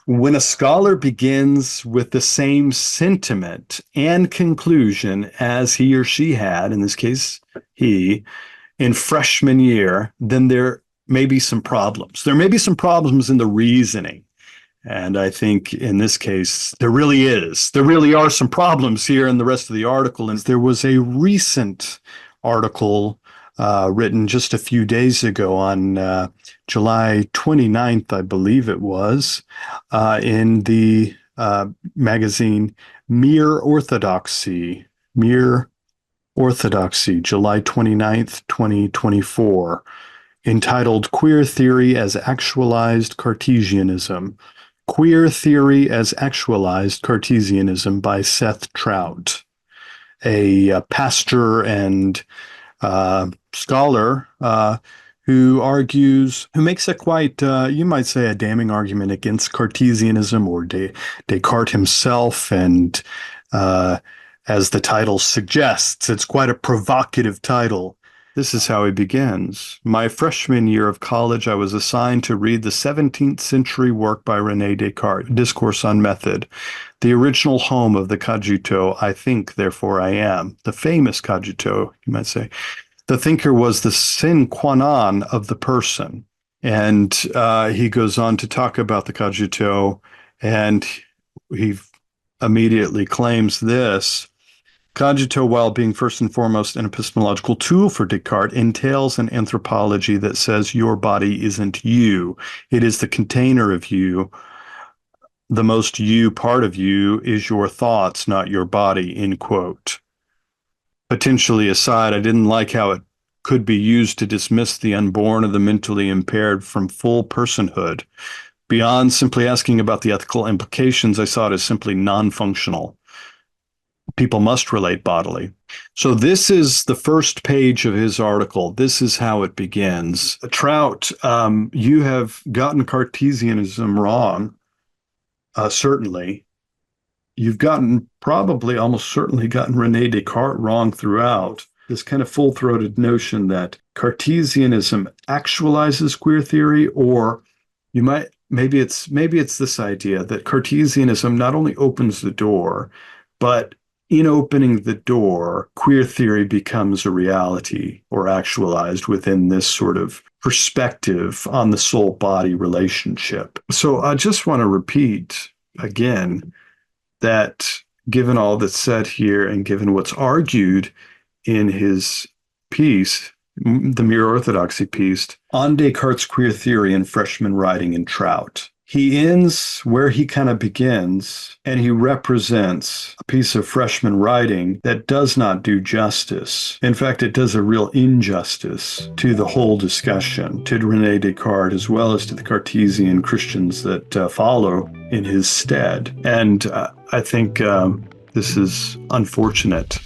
When a scholar begins with the same sentiment and conclusion as he or she had, in this case, he, in freshman year, then there may be some problems. There may be some problems in the reasoning. And I think in this case, there really is. There really are some problems here in the rest of the article. And there was a recent article written just a few days ago on July 29th, I believe it was, in the magazine Mere Orthodoxy. Mere Orthodoxy, July 29th, 2024, entitled Queer Theory as Actualized Cartesianism. Queer Theory as Actualized Cartesianism by Seth Trout, a pastor and scholar who makes a quite, you might say, a damning argument against Cartesianism or Descartes himself. And as the title suggests, it's quite a provocative title. This is how he begins. My freshman year of college, I was assigned to read the 17th century work by René Descartes, Discourse on Method, the original home of the Cogito, I think, therefore I am. The famous Cogito, you might say. The thinker was the sine qua non of the person. And he goes on to talk about the Cogito, and he immediately claims this. Cogito, while being first and foremost an epistemological tool for Descartes, entails an anthropology that says your body isn't you. It is the container of you. The most you part of you is your thoughts, not your body, end quote. Potentially aside, I didn't like how it could be used to dismiss the unborn or the mentally impaired from full personhood. Beyond simply asking about the ethical implications, I saw it as simply non-functional. People must relate bodily. So this is the first page of his article. This is how it begins. Trout, you have gotten Cartesianism wrong, certainly. You've probably almost certainly gotten René Descartes wrong throughout. This kind of full-throated notion that Cartesianism actualizes queer theory, or maybe it's this idea that Cartesianism not only opens the door, but in opening the door, queer theory becomes a reality or actualized within this sort of perspective on the soul-body relationship. So I just want to repeat again that given all that's said here and given what's argued in his piece, the Mere Orthodoxy piece, on Descartes' queer theory in freshman writing in Troutt, he ends where he kind of begins, and he represents a piece of freshman writing that does not do justice. In fact, it does a real injustice to the whole discussion, to René Descartes, as well as to the Cartesian Christians that follow in his stead. And I think this is unfortunate.